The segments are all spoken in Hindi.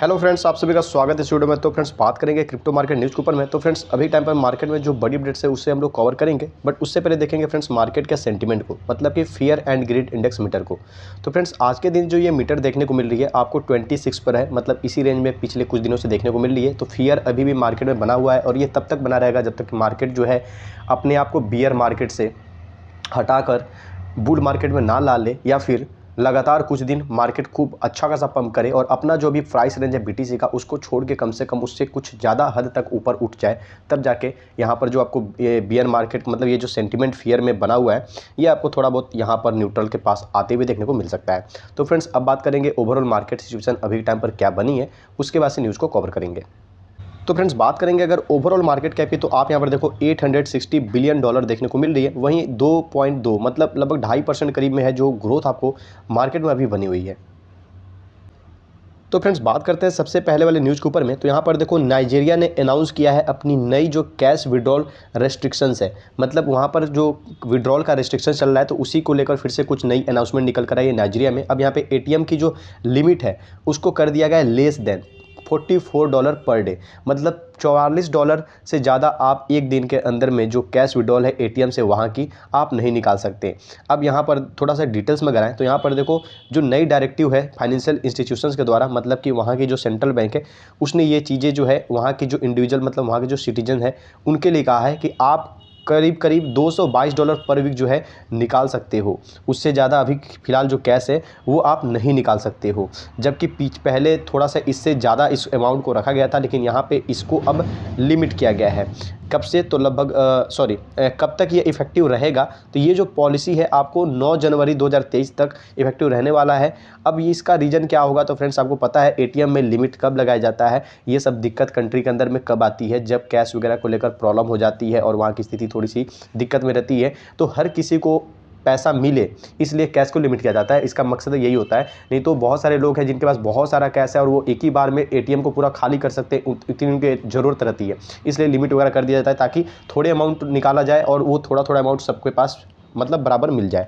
हेलो फ्रेंड्स, आप सभी का स्वागत है इस वीडियो में। तो फ्रेंड्स बात करेंगे क्रिप्टो मार्केट न्यूज़ के ऊपर में। तो फ्रेंड्स अभी टाइम पर मार्केट में जो बड़ी अपडेट्स है उससे हम लोग कवर करेंगे, बट उससे पहले देखेंगे फ्रेंड्स मार्केट के सेंटीमेंट को, मतलब कि fear and greed index meter को। तो फ्रेंड्स आज के दिन जो ये मीटर देखने को मिल रही है आपको 26 पर है, मतलब इसी रेंज में पिछले कुछ दिनों से देखने को मिल रही है। तो फियर अभी भी मार्केट में बना हुआ है और ये तब तक बना रहेगा जब तक मार्केट जो है अपने आप को बियर मार्केट से हटाकर बुल मार्केट में ना ला ले, या फिर लगातार कुछ दिन मार्केट खूब अच्छा खासा पंप करे और अपना जो भी प्राइस रेंज है बीटीसी का उसको छोड़ के कम से कम उससे कुछ ज़्यादा हद तक ऊपर उठ जाए, तब जाके यहाँ पर जो आपको ये बियर मार्केट मतलब ये जो सेंटीमेंट फियर में बना हुआ है ये आपको थोड़ा बहुत यहाँ पर न्यूट्रल के पास आते हुए देखने को मिल सकता है। तो फ्रेंड्स अब बात करेंगे ओवरऑल मार्केट सिचुएशन अभी टाइम पर क्या बनी है, उसके बाद से न्यूज़ को कवर करेंगे। तो फ्रेंड्स बात करेंगे अगर ओवरऑल मार्केट कैप की, तो आप यहाँ पर देखो $860 बिलियन देखने को मिल रही है। वहीं 2.2 मतलब लगभग 2.5% करीब में है जो ग्रोथ आपको मार्केट में अभी बनी हुई है। तो फ्रेंड्स बात करते हैं सबसे पहले वाले न्यूज़ के ऊपर में। तो यहाँ पर देखो नाइजीरिया ने अनाउंस किया है अपनी नई जो कैश विड्रॉल रेस्ट्रिक्शंस है, मतलब वहाँ पर जो विड्रॉल का रेस्ट्रिक्शन चल रहा है तो उसी को लेकर फिर से कुछ नई अनाउंसमेंट निकल कर आई है नाइजीरिया में। अब यहाँ पे एटीएम की जो लिमिट है उसको कर दिया गया है लेस देन $44 पर डे, मतलब $44 से ज़्यादा आप एक दिन के अंदर में जो कैश विड्रॉल है एटीएम से वहाँ की आप नहीं निकाल सकते। अब यहाँ पर थोड़ा सा डिटेल्स में अगर आएँ तो यहाँ पर देखो जो नई डायरेक्टिव है फाइनेंशियल इंस्टीट्यूशंस के द्वारा, मतलब कि वहाँ की जो सेंट्रल बैंक है उसने ये चीज़ें जो है वहाँ की जो इंडिविजुअल मतलब वहाँ के जो सिटीजन है उनके लिए कहा है कि आप करीब करीब $222 पर वीक जो है निकाल सकते हो, उससे ज़्यादा अभी फ़िलहाल जो कैश है वो आप नहीं निकाल सकते हो। जबकि पहले थोड़ा सा इससे ज़्यादा इस अमाउंट को रखा गया था, लेकिन यहाँ पे इसको अब लिमिट किया गया है। कब से, तो लगभग कब तक ये इफेक्टिव रहेगा, तो ये जो पॉलिसी है आपको 9 जनवरी 2023 तक इफेक्टिव रहने वाला है। अब ये इसका रीज़न क्या होगा, तो फ्रेंड्स आपको पता है एटीएम में लिमिट कब लगाया जाता है, ये सब दिक्कत कंट्री के अंदर में कब आती है, जब कैश वगैरह को लेकर प्रॉब्लम हो जाती है और वहाँ की स्थिति थोड़ी सी दिक्कत में रहती है, तो हर किसी को पैसा मिले इसलिए कैश को लिमिट किया जाता है। इसका मकसद यही होता है। नहीं तो बहुत सारे लोग हैं जिनके पास बहुत सारा कैश है और वो एक ही बार में एटीएम को पूरा खाली कर सकते हैं, इतनी उनकी ज़रूरत रहती है, इसलिए लिमिट वगैरह कर दिया जाता है ताकि थोड़े अमाउंट निकाला जाए और वो थोड़ा थोड़ा अमाउंट सबके पास मतलब बराबर मिल जाए।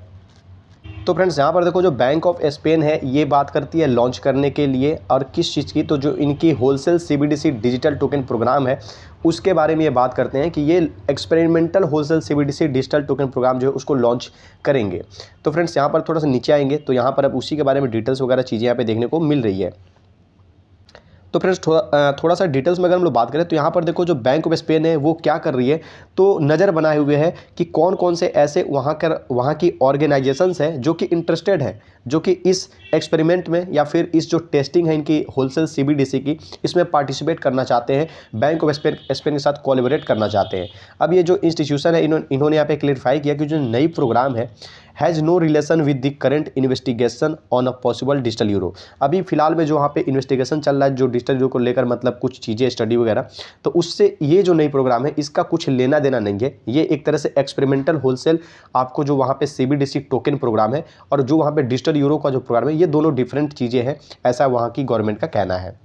तो फ्रेंड्स यहाँ पर देखो जो बैंक ऑफ स्पेन है ये बात करती है लॉन्च करने के लिए, और किस चीज़ की, तो जो इनकी wholesale CBDC digital token program है उसके बारे में ये बात करते हैं कि ये experimental wholesale CBDC digital token program जो है उसको लॉन्च करेंगे। तो फ्रेंड्स यहाँ पर थोड़ा सा नीचे आएंगे तो यहाँ पर अब उसी के बारे में डिटेल्स वगैरह चीज़ें यहाँ पे देखने को मिल रही है। तो फ्रेंड्स थोड़ा सा डिटेल्स में अगर हम लोग बात करें तो यहाँ पर देखो जो बैंक ऑफ स्पेन है वो क्या कर रही है, तो नज़र बनाए हुए है कि कौन कौन से ऐसे वहाँ की ऑर्गेनाइजेशंस हैं जो कि इंटरेस्टेड हैं, जो कि इस एक्सपेरिमेंट में या फिर इस जो टेस्टिंग है इनकी होलसेल सीबीडीसी की इसमें पार्टिसिपेट करना चाहते हैं, बैंक ऑफ स्पेन के साथ कोलैबोरेट करना चाहते हैं। अब ये जो इंस्टीट्यूशन है इन्होंने यहाँ पे क्लियरफाई किया कि जो नई प्रोग्राम है has no relation with the current investigation on a possible digital euro. अभी फिलहाल में जो वहाँ पे इन्वेस्टिगेशन चल रहा है जो डिजिटल यूरो को लेकर, मतलब कुछ चीज़ें स्टडी वगैरह, तो उससे ये जो नई प्रोग्राम है इसका कुछ लेना देना नहीं है। ये एक तरह से एक्सपेरिमेंटल होलसेल आपको जो वहाँ पे सीबीडीसी टोकन प्रोग्राम है और जो वहाँ पे डिजिटल यूरो का जो प्रोग्राम है ये दोनों डिफरेंट चीज़ें हैं, ऐसा वहाँ की गवर्नमेंट का कहना है।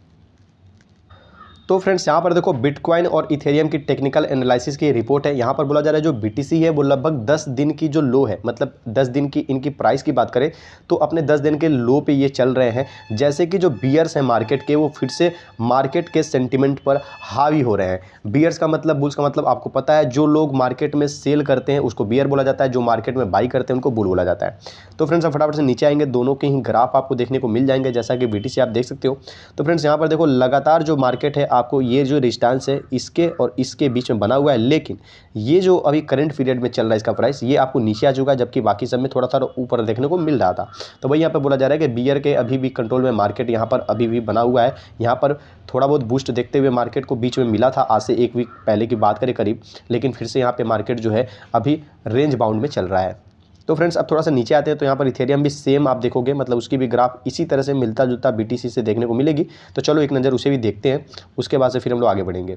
तो फ्रेंड्स यहाँ पर देखो बिटकॉइन और इथेरियम की टेक्निकल एनालिसिस की रिपोर्ट है। यहाँ पर बोला जा रहा है जो बीटीसी है वो लगभग 10 दिन की जो लो है, मतलब 10 दिन की इनकी प्राइस की बात करें तो अपने 10 दिन के लो पे ये चल रहे हैं। जैसे कि जो बियर्स हैं मार्केट के वो फिर से मार्केट के सेंटिमेंट पर हावी हो रहे हैं। बियर्स का मतलब, बुल्स का मतलब आपको पता है, जो लोग मार्केट में सेल करते हैं उसको बियर बोला जाता है, जो मार्केट में बाई करते हैं उनको बुल बोला जाता है। तो फ्रेंड्स अब फटाफट से नीचे आएंगे, दोनों के ही ग्राफ आपको देखने को मिल जाएंगे जैसा कि बीटीसी आप देख सकते हो। तो फ्रेंड्स यहाँ पर देखो लगातार जो मार्केट है आपको ये जो डिस्टेंस है इसके और इसके बीच में बना हुआ है, लेकिन ये जो अभी करंट पीरियड में चल रहा है इसका प्राइस ये आपको नीचे आ चुका है, जबकि बाकी सब में थोड़ा सा ऊपर देखने को मिल रहा था। तो वही यहाँ पे बोला जा रहा है कि बियर के अभी भी कंट्रोल में मार्केट यहाँ पर अभी भी बना हुआ है। यहाँ पर थोड़ा बहुत बूस्ट देखते हुए मार्केट को बीच में मिला था, आज से एक वीक पहले की बात करें करीब, लेकिन फिर से यहाँ पे मार्केट जो है अभी रेंज बाउंड में चल रहा है। तो फ्रेंड्स अब थोड़ा सा नीचे आते हैं तो यहाँ पर इथेरियम भी सेम आप देखोगे, मतलब उसकी भी ग्राफ इसी तरह से मिलता जुलता बीटीसी से देखने को मिलेगी। तो चलो एक नज़र उसे भी देखते हैं, उसके बाद से फिर हम लोग आगे बढ़ेंगे।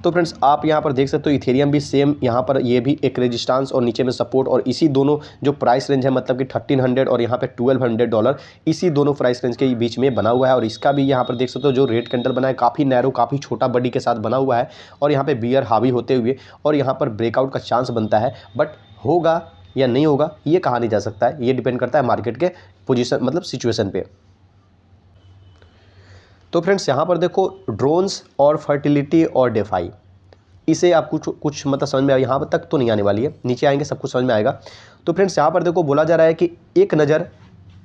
तो फ्रेंड्स आप यहाँ पर देख सकते हो इथेरियम भी सेम, यहाँ पर ये भी एक रेजिस्टेंस और नीचे में सपोर्ट, और इसी दोनों जो प्राइस रेंज है मतलब कि 1300 और यहाँ पे $1200, इसी दोनों प्राइस रेंज के बीच में बना हुआ है। और इसका भी यहाँ पर देख सकते हो जो रेड कैंडल बना है काफ़ी नैरो, काफ़ी छोटा बॉडी के साथ बना हुआ है, और यहाँ पे बियर हावी होते हुए और यहाँ पर ब्रेकआउट का चांस बनता है, बट होगा या नहीं होगा ये कहा नहीं जा सकता है, ये डिपेंड करता है मार्केट के पोजीशन मतलब सिचुएशन पे। तो फ्रेंड्स यहाँ पर देखो ड्रोन्स और फर्टिलिटी और डेफाई, इसे आप कुछ कुछ मतलब समझ में आए, यहाँ तक तो नहीं आने वाली है, नीचे आएंगे सब कुछ समझ में आएगा। तो फ्रेंड्स यहाँ पर देखो बोला जा रहा है कि एक नज़र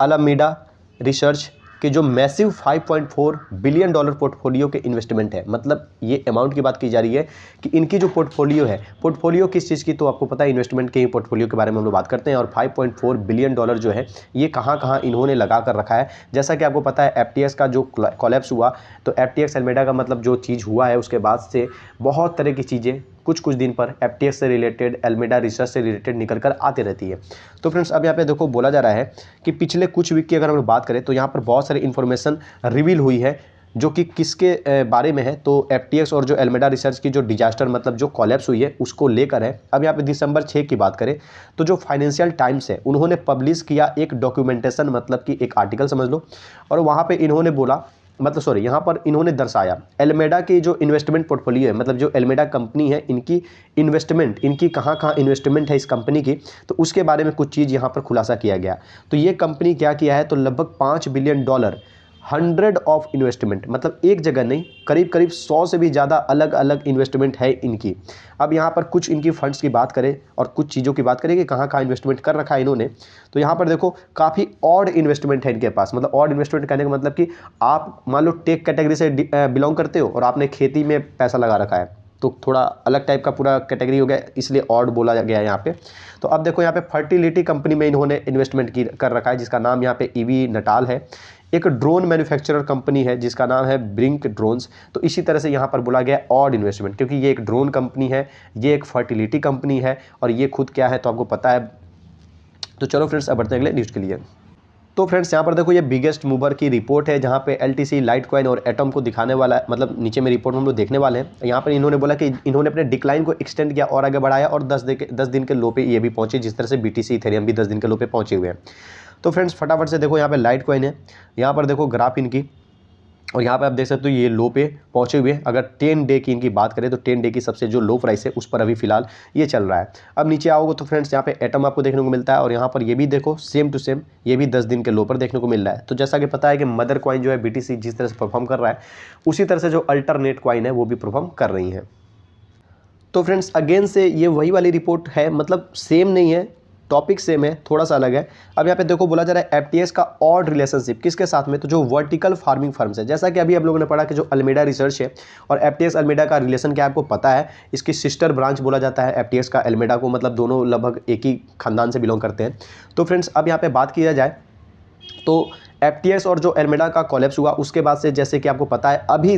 अलामीडा रिसर्च के जो मैसिव 5.4 बिलियन डॉलर पोर्टफोलियो के इन्वेस्टमेंट है, मतलब ये अमाउंट की बात की जा रही है कि इनकी जो पोर्टफोलियो है, पोर्टफोलियो किस चीज़ की, तो आपको पता है इन्वेस्टमेंट के ही पोर्टफोलियो के बारे में हम लोग बात करते हैं। और 5.4 बिलियन डॉलर जो है ये कहाँ कहाँ इन्होंने लगा कर रखा है। जैसा कि आपको पता है FTX का जो कोलैप्स हुआ, तो FTX अल्मेडा का मतलब जो चीज़ हुआ है उसके बाद से बहुत तरह की चीज़ें कुछ दिन पर FTX से रिलेटेड, अल्मेडा रिसर्च से रिलेटेड निकल कर आती रहती है। तो फ्रेंड्स अब यहाँ पे देखो बोला जा रहा है कि पिछले कुछ वीक की अगर हम बात करें तो यहाँ पर बहुत सारी इन्फॉर्मेशन रिवील हुई है जो कि किसके बारे में है, तो FTX और जो अल्मेडा रिसर्च की जो डिजास्टर मतलब जो कोलैप्स हुई है उसको लेकर है। अब यहाँ पे दिसंबर 6 की बात करें तो जो फाइनेंशियल टाइम्स है उन्होंने पब्लिश किया एक डॉक्यूमेंटेशन, मतलब कि एक आर्टिकल समझ लो, और वहाँ पे इन्होंने बोला, मतलब सॉरी यहाँ पर इन्होंने दर्शाया अल्मेडा की जो इन्वेस्टमेंट पोर्टफोलियो है, मतलब जो अल्मेडा कंपनी है इनकी इन्वेस्टमेंट, इनकी कहाँ कहाँ इन्वेस्टमेंट है इस कंपनी की, तो उसके बारे में कुछ चीज़ यहाँ पर खुलासा किया गया। तो ये कंपनी क्या किया है, तो लगभग $5 बिलियन 100 ऑफ इन्वेस्टमेंट, मतलब एक जगह नहीं, करीब करीब 100 से भी ज़्यादा अलग अलग इन्वेस्टमेंट है इनकी। अब यहाँ पर कुछ इनकी फंड्स की बात करें और कुछ चीज़ों की बात करें कि कहाँ कहाँ इन्वेस्टमेंट कर रखा है इन्होंने, तो यहाँ पर देखो काफ़ी ऑड इन्वेस्टमेंट है इनके पास। मतलब ऑड इन्वेस्टमेंट कहने का मतलब कि आप मान लो टेक कैटेगरी से बिलोंग करते हो और आपने खेती में पैसा लगा रखा है, तो थोड़ा अलग टाइप का पूरा कैटेगरी हो गया, इसलिए ऑड बोला गया है यहाँ पे। तो अब देखो यहाँ पे फर्टिलिटी कंपनी में इन्होंने इन्वेस्टमेंट कर रखा है जिसका नाम यहाँ पे ईवी नटाल है। एक ड्रोन मैन्युफैक्चरर कंपनी है जिसका नाम है ब्रिंक ड्रोन्स। तो इसी तरह से यहाँ पर बोला गया ऑड इन्वेस्टमेंट, क्योंकि ये एक ड्रोन कंपनी है, ये एक फर्टिलिटी कंपनी है और ये खुद क्या है तो आपको पता है। तो चलो फ्रेंड्स अब बढ़ते हैं अगले न्यूज़ के लिए। तो फ्रेंड्स यहाँ पर देखो ये बिगेस्ट मूवर की रिपोर्ट है जहाँ पे LTC, लाइटकॉइन और एटम को दिखाने वाला है, मतलब नीचे में रिपोर्ट में हम लोग देखने वाले हैं। यहाँ पर इन्होंने बोला कि इन्होंने अपने डिक्लाइन को एक्सटेंड किया और आगे बढ़ाया और 10 दिन के लो पे ये भी पहुंचे, जिस तरह से BTC इथेरियम भी 10 दिन के लो पे पहुंचे हुए हैं। तो फ्रेंड्स फटाफट से देखो यहाँ पे लाइटकॉइन है, यहाँ पर देखो ग्राफ इनकी, और यहाँ पे आप देख सकते हो ये लो पे पहुंचे हुए हैं। अगर 10 डे की इनकी बात करें तो 10 डे की सबसे जो लो प्राइस है उस पर अभी फिलहाल ये चल रहा है। अब नीचे आओगे तो फ्रेंड्स यहाँ पे एटम आपको देखने को मिलता है और यहाँ पर ये भी देखो सेम टू सेम ये भी 10 दिन के लो पर देखने को मिल रहा है। तो जैसा कि पता है कि मदर कॉइन जो है BTC जिस तरह से परफॉर्म कर रहा है उसी तरह से जो अल्टरनेट कॉइन है वो भी परफॉर्म कर रही है। तो फ्रेंड्स अगेन से ये वही वाली रिपोर्ट है, मतलब सेम नहीं है, टॉपिक सेम है, थोड़ा सा अलग है। अब यहाँ पे देखो बोला जा रहा है FTX का ऑड रिलेशनशिप किसके साथ में, तो जो वर्टिकल फार्मिंग फर्म्स है। जैसा कि अभी आप लोगों ने पढ़ा कि जो अल्मेडा रिसर्च है और FTX अल्मेडा का रिलेशन क्या आपको पता है, इसकी सिस्टर ब्रांच बोला जाता है FTX का अल्मेडा को, मतलब दोनों लगभग एक ही खानदान से बिलोंग करते हैं। तो फ्रेंड्स अब यहाँ पर बात किया जाए तो FTX और जो अल्मेडा का कोलैप्स हुआ उसके बाद से जैसे कि आपको पता है अभी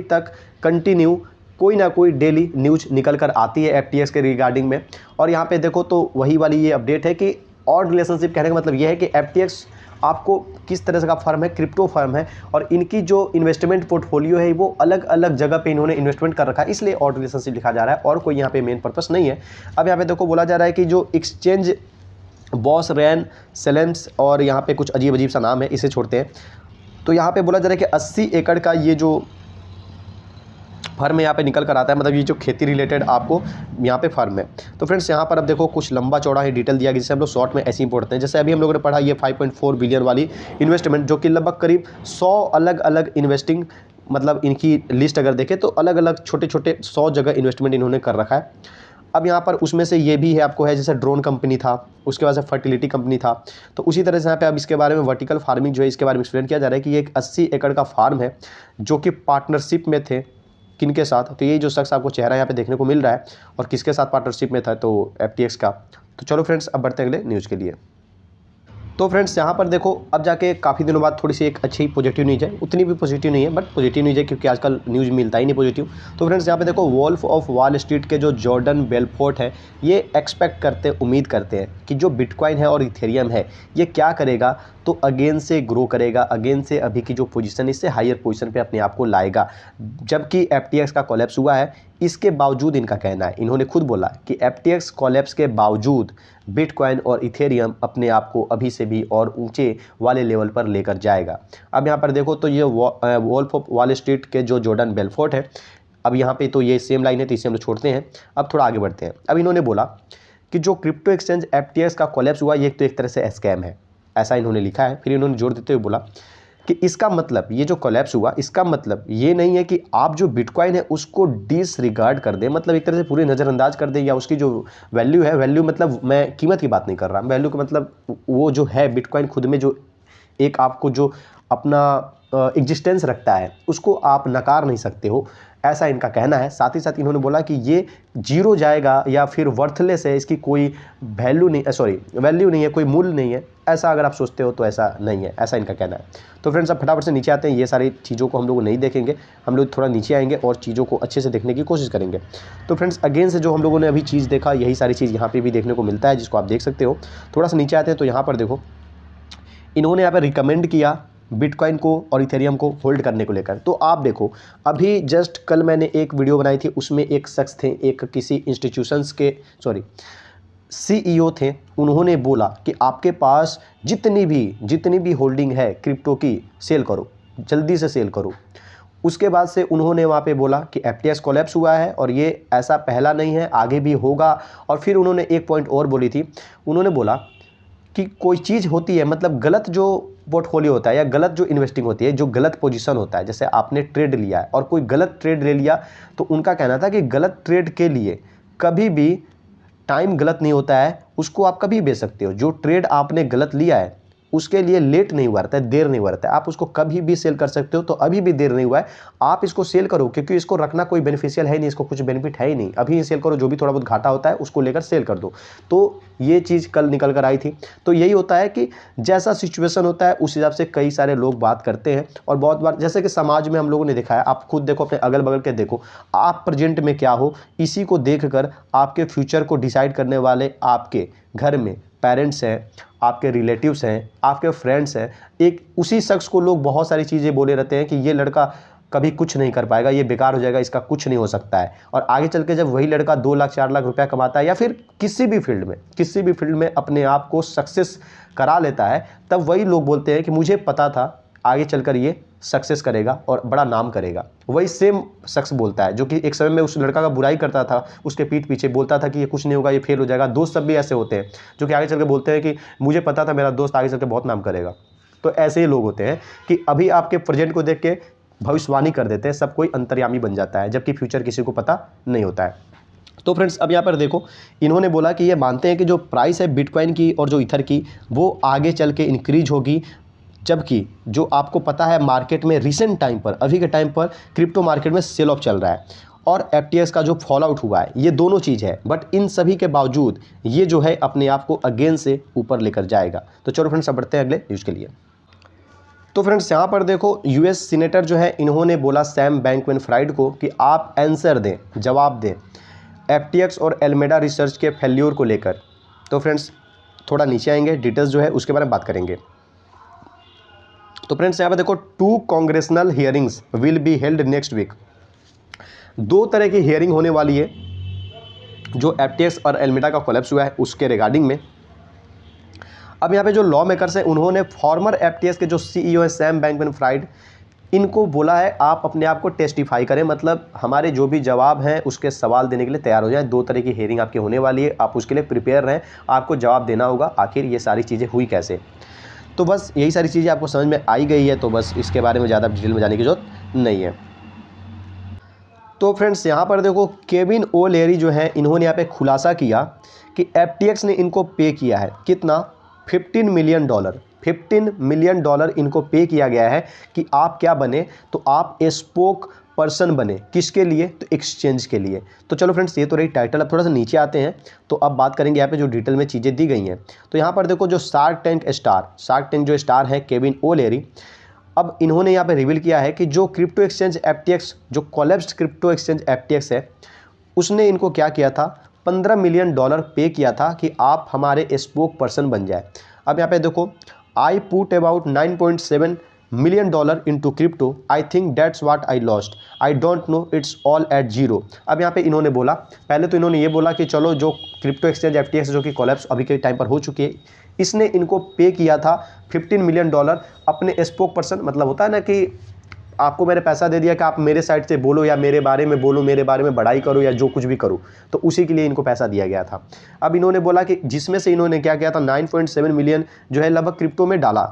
तक कंटिन्यू कोई ना कोई डेली न्यूज़ निकल कर आती है FTX के रिगार्डिंग में। और यहाँ पे देखो तो वही वाली ये अपडेट है कि ऑड रिलेशनशिप कहने का मतलब ये है कि FTX आपको किस तरह से का फर्म है, क्रिप्टो फर्म है और इनकी जो इन्वेस्टमेंट पोर्टफोलियो है वो अलग अलग जगह पे इन्होंने इन्वेस्टमेंट कर रखा है, इसलिए ऑड रिलेशनशिप लिखा जा रहा है और कोई यहाँ पे मेन पर्पस नहीं है। अब यहाँ पे देखो बोला जा रहा है कि जो एक्सचेंज बॉस रैन सेलेम्स और यहाँ पे कुछ अजीब सा नाम है, इसे छोड़ते हैं। तो यहाँ पे बोला जा रहा है कि 80 एकड़ का ये जो फर्म यहाँ पे निकल कर आता है, मतलब ये जो खेती रिलेटेड आपको यहाँ पे फर्म है। तो फ्रेंड्स यहाँ पर अब देखो कुछ लंबा चौड़ा ही डिटेल दिया गया जिसे हम लोग शॉर्ट में ऐसे ही पढ़ते हैं। जैसे अभी हम लोगों ने पढ़ा ये 5.4 बिलियन वाली इन्वेस्टमेंट जो कि लगभग करीब 100 अलग अलग इन्वेस्टिंग, मतलब इनकी लिस्ट अगर देखें तो अलग अलग छोटे छोटे 100 जगह इन्वेस्टमेंट इन्होंने कर रखा है। अब यहाँ पर उसमें से ये भी है आपको है, जैसे ड्रोन कंपनी था, उसके बाद से फर्टिलिटी कंपनी था। तो उसी तरह से यहाँ पे अब इसके बारे में वर्टिकल फार्मिंग जो है इसके बारे में एक्सप्लेन किया जा रहा है कि ये एक 80 एकड़ का फार्म है जो कि पार्टनरशिप में थे किनके साथ, तो ये जो शख्स आपको चेहरा यहाँ पे देखने को मिल रहा है और किसके साथ पार्टनरशिप में था, तो FTX का। तो चलो फ्रेंड्स अब बढ़ते हैं अगले न्यूज़ के लिए। तो फ्रेंड्स यहाँ पर देखो अब जाके काफ़ी दिनों बाद थोड़ी सी एक अच्छी पॉजिटिव न्यूज़ है, उतनी भी पॉजिटिव नहीं है बट पॉजिटिव न्यूज़ है क्योंकि आजकल न्यूज़ मिलता ही नहीं पॉजिटिव। तो फ्रेंड्स यहाँ पे देखो वॉल्फ ऑफ वॉल स्ट्रीट के जो जॉर्डन बेलफोर्ट है ये एक्सपेक्ट करते उम्मीद करते हैं कि जो बिटकॉइन है और इथेरियम है ये क्या करेगा, तो अगेन से ग्रो करेगा, अगेन से अभी की जो पोजीशन इससे हायर पोजीशन पे अपने आप को लाएगा। जबकि FTX का कोलैप्स हुआ है, इसके बावजूद इनका कहना है, इन्होंने खुद बोला कि FTX कोलैप्स के बावजूद बिटकॉइन और इथेरियम अपने आप को अभी से भी और ऊंचे वाले लेवल पर लेकर जाएगा। अब यहाँ पर देखो तो ये वॉल्फ ऑफ वॉल स्ट्रीट के जो जॉर्डन बेलफोर्ट है, अब यहाँ पे तो ये सेम लाइन है तो इसे हम लोग छोड़ते हैं। अब थोड़ा आगे बढ़ते हैं। अब इन्होंने बोला कि जो क्रिप्टो एक्सचेंज FTX का कोलैप्स हुआ ये तो एक तरह से स्कैम है, ऐसा इन्होंने लिखा है। फिर इन्होंने जोर देते हुए बोला कि इसका मतलब ये जो कोलैप्स हुआ, इसका मतलब ये नहीं है कि आप जो बिटकॉइन है उसको डिसरिगार्ड कर दें, मतलब एक तरह से पूरी नज़रअंदाज कर दें, या उसकी जो वैल्यू है, वैल्यू मतलब मैं कीमत की बात नहीं कर रहा, वैल्यू का मतलब वो जो है बिटकॉइन खुद में जो एक आपको जो अपना एग्जिस्टेंस रखता है उसको आप नकार नहीं सकते हो, ऐसा इनका कहना है। साथ ही साथ इन्होंने बोला कि ये जीरो जाएगा या फिर वर्थलेस है, इसकी कोई वैल्यू नहीं, वैल्यू नहीं है, कोई मूल्य नहीं है, ऐसा अगर आप सोचते हो तो ऐसा नहीं है, ऐसा इनका कहना है। तो फ्रेंड्स अब फटाफट से नीचे आते हैं, ये सारी चीज़ों को हम लोग नहीं देखेंगे, हम लोग थोड़ा नीचे आएंगे और चीज़ों को अच्छे से देखने की कोशिश करेंगे। तो फ्रेंड्स अगेन से जो हम लोगों ने अभी चीज़ देखा, यही सारी चीज़ यहाँ पर भी देखने को मिलता है, जिसको आप देख सकते हो। थोड़ा सा नीचे आते हैं तो यहाँ पर देखो, इन्होंने यहाँ पर रिकमेंड किया बिटकॉइन को और इथेरियम को होल्ड करने को लेकर। तो आप देखो, अभी जस्ट कल मैंने एक वीडियो बनाई थी, उसमें एक शख्स थे, एक किसी इंस्टीट्यूशंस के सीईओ थे, उन्होंने बोला कि आपके पास जितनी भी होल्डिंग है क्रिप्टो की, सेल करो, जल्दी से सेल करो। उसके बाद से उन्होंने वहाँ पे बोला कि FTX कोलैप्स हुआ है और ये ऐसा पहला नहीं है, आगे भी होगा। और फिर उन्होंने एक पॉइंट और बोली थी, उन्होंने बोला कि कोई चीज़ होती है, मतलब गलत जो पोर्टफोलियो होता है या गलत जो इन्वेस्टिंग होती है, जो गलत पोजीशन होता है, जैसे आपने ट्रेड लिया है और कोई गलत ट्रेड ले लिया, तो उनका कहना था कि गलत ट्रेड के लिए कभी भी टाइम गलत नहीं होता है, उसको आप कभी बेच सकते हो। जो ट्रेड आपने गलत लिया है उसके लिए लेट नहीं हुआ रहता है, देर नहीं हुआ रहता है, आप उसको कभी भी सेल कर सकते हो। तो अभी भी देर नहीं हुआ है, आप इसको सेल करो, क्योंकि इसको रखना कोई बेनिफिशियल है नहीं, इसको कुछ बेनिफिट है ही नहीं, अभी ही सेल करो, जो भी थोड़ा बहुत घाटा होता है उसको लेकर सेल कर दो। तो ये चीज़ कल निकल कर आई थी। तो यही होता है कि जैसा सिचुएशन होता है उस हिसाब से कई सारे लोग बात करते हैं। और बहुत बार जैसे कि समाज में हम लोगों ने देखा है, आप खुद देखो, अपने अगल बगल के देखो, आप प्रेजेंट में क्या हो, इसी को देख कर आपके फ्यूचर को डिसाइड करने वाले आपके घर में पेरेंट्स हैं, आपके रिलेटिव्स हैं, आपके फ्रेंड्स हैं। एक उसी शख्स को लोग बहुत सारी चीज़ें बोले रहते हैं कि ये लड़का कभी कुछ नहीं कर पाएगा, ये बेकार हो जाएगा, इसका कुछ नहीं हो सकता है। और आगे चल के जब वही लड़का 2 लाख 4 लाख रुपया कमाता है, या फिर किसी भी फील्ड में अपने आप को सक्सेस करा लेता है, तब वही लोग बोलते हैं कि मुझे पता था आगे चलकर ये सक्सेस करेगा और बड़ा नाम करेगा। वही सेम शख्स बोलता है जो कि एक समय में उस लड़का का बुराई करता था, उसके पीठ पीछे बोलता था कि ये कुछ नहीं होगा, ये फेल हो जाएगा। दोस्त सब भी ऐसे होते हैं जो कि आगे चल के बोलते हैं कि मुझे पता था मेरा दोस्त आगे चल के बहुत नाम करेगा। तो ऐसे ही लोग होते हैं कि अभी आपके प्रेजेंट को देख के भविष्यवाणी कर देते हैं, सब कोई अंतर्यामी बन जाता है, जबकि फ्यूचर किसी को पता नहीं होता है। तो फ्रेंड्स अब यहाँ पर देखो, इन्होंने बोला कि ये मानते हैं कि जो प्राइस है बिटकॉइन की और जो इथर की, वो आगे चल के इंक्रीज होगी। जबकि जो आपको पता है मार्केट में रिसेंट टाइम पर, अभी के टाइम पर क्रिप्टो मार्केट में सेल ऑफ चल रहा है और FTX का जो फॉल आउट हुआ है, ये दोनों चीज़ है। बट इन सभी के बावजूद ये जो है अपने आप को अगेन से ऊपर लेकर जाएगा। तो चलो फ्रेंड्स अब बढ़ते हैं अगले न्यूज़ के लिए। तो फ्रेंड्स यहाँ पर देखो, US सीनेटर जो है, इन्होंने बोला सैम बैंकमैन-फ्राइड को कि आप आंसर दें, जवाब दें FTX और एलमेडा रिसर्च के फेल्योर को लेकर। तो फ्रेंड्स थोड़ा नीचे आएंगे, डिटेल्स जो है उसके बारे में बात करेंगे। तो फ्रेंड्स यहाँ पे देखो, 2 congressional hearings will be held next week. 2 तरह की हियरिंग होने वाली है जो FTX और एलमेडा का कोलैप्स हुआ है उसके रिगार्डिंग में। अब यहाँ पे जो लॉ मेकर्स हैं, उन्होंने फॉर्मर FTX के जो CEO है सैम बैंकमैन-फ्राइड, इनको बोला है आप अपने आप को टेस्टिफाई करें, मतलब हमारे जो भी जवाब हैं उसके सवाल देने के लिए तैयार हो जाएं। 2 तरह की हियरिंग आपकी होने वाली है, आप उसके लिए प्रिपेयर रहें, आपको जवाब देना होगा आखिर ये सारी चीज़ें हुई कैसे। तो बस यही सारी चीज़ें आपको समझ में आई गई है, तो बस इसके बारे में ज़्यादा डिटेल में जाने की जरूरत नहीं है। तो फ्रेंड्स यहाँ पर देखो, केविन ओ लेरी जो है, इन्होंने यहाँ पे खुलासा किया कि FTX ने इनको पे किया है कितना, $15 मिलियन। $15 मिलियन इनको पे किया गया है कि आप क्या बने, तो आप स्पोक पर्सन बने। किसके लिए, तो एक्सचेंज के लिए। तो चलो फ्रेंड्स ये तो रही टाइटल। अब थोड़ा सा नीचे आते हैं तो अब बात करेंगे यहाँ पे जो डिटेल में चीज़ें दी गई हैं। तो यहाँ पर देखो, जो शार्क टैंक जो स्टार है केविन ओ लेरी, अब इन्होंने यहाँ पे रिवील किया है कि जो क्रिप्टो एक्सचेंज FTX, जो कोलैप्स्ड क्रिप्टो एक्सचेंज FTX है, उसने इनको क्या किया था, $15 मिलियन पे किया था कि आप हमारे स्पोक पर्सन बन जाए। अब यहाँ पे देखो, I put about $9.7 million into crypto, I think that's what I lost, I don't know, it's all at zero. अब यहाँ पे इन्होंने बोला, पहले तो इन्होंने ये बोला कि चलो जो क्रिप्टो एक्सचेंज FTX जो कि कोलैप्स अभी के टाइम पर हो चुकी है, इसने इनको पे किया था $15 मिलियन अपने स्पोक पर्सन, मतलब होता है ना कि आपको मैंने पैसा दे दिया कि आप मेरे साइड से बोलो या मेरे बारे में बोलो, मेरे बारे में बड़ाई करो या जो कुछ भी करो, तो उसी के लिए इनको पैसा दिया गया था। अब इन्होंने बोला कि जिसमें से इन्होंने क्या किया था, 9.7 मिलियन जो है लगभग क्रिप्टो में डाला।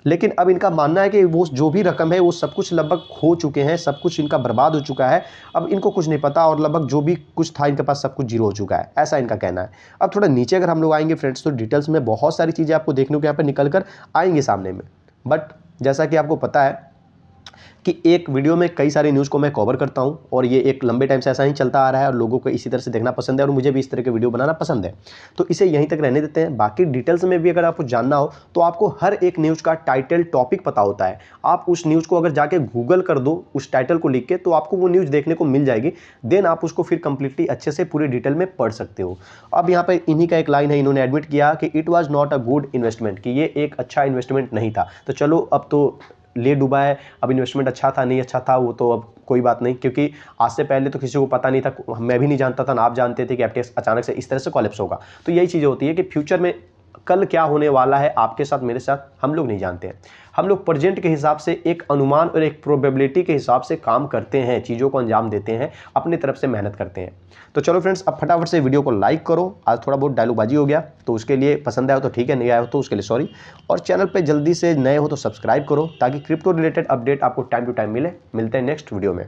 लेकिन अब इनका मानना है कि वो जो भी रकम है वो सब कुछ लगभग खो चुके हैं, सब कुछ इनका बर्बाद हो चुका है, अब इनको कुछ नहीं पता और लगभग जो भी कुछ था इनके पास सब कुछ जीरो हो चुका है, ऐसा इनका कहना है। अब थोड़ा नीचे अगर हम लोग आएंगे फ्रेंड्स, तो डिटेल्स में बहुत सारी चीज़ें आपको देखने को यहाँ पर निकल कर आएंगे सामने में। बट जैसा कि आपको पता है कि एक वीडियो में कई सारी न्यूज़ को मैं कवर करता हूं और ये एक लंबे टाइम से ऐसा ही चलता आ रहा है और लोगों को इसी तरह से देखना पसंद है और मुझे भी इस तरह के वीडियो बनाना पसंद है, तो इसे यहीं तक रहने देते हैं। बाकी डिटेल्स में भी अगर आपको जानना हो तो आपको हर एक न्यूज़ का टाइटल टॉपिक पता होता है। आप उस न्यूज़ को अगर जाके गूगल कर दो उस टाइटल को लिख के, तो आपको वो न्यूज़ देखने को मिल जाएगी। देन आप उसको फिर कंप्लीटली अच्छे से पूरी डिटेल में पढ़ सकते हो। अब यहाँ पर इन्हीं का एक लाइन है, इन्होंने एडमिट किया कि it was not a good investment, कि ये एक अच्छा इन्वेस्टमेंट नहीं था। तो चलो अब तो ले डूबा है, अब इन्वेस्टमेंट अच्छा था नहीं अच्छा था वो तो अब कोई बात नहीं, क्योंकि आज से पहले तो किसी को पता नहीं था, मैं भी नहीं जानता था ना आप जानते थे कि एफटीएक्स अचानक से इस तरह से कोलैप्स होगा। तो यही चीज़ें होती है कि फ्यूचर में कल क्या होने वाला है आपके साथ मेरे साथ हम लोग नहीं जानते हैं। हम लोग प्रेजेंट के हिसाब से एक अनुमान और एक प्रोबेबिलिटी के हिसाब से काम करते हैं, चीज़ों को अंजाम देते हैं, अपनी तरफ से मेहनत करते हैं। तो चलो फ्रेंड्स, अब फटाफट से वीडियो को लाइक करो। आज थोड़ा बहुत डायलॉगबाजी हो गया तो उसके लिए, पसंद आया हो तो ठीक है, नहीं आया हो तो उसके लिए सॉरी। और चैनल पे जल्दी से नए हो तो सब्सक्राइब करो ताकि क्रिप्टो रिलेटेड अपडेट आपको टाइम टू टाइम मिले। मिलते हैं नेक्स्ट वीडियो में।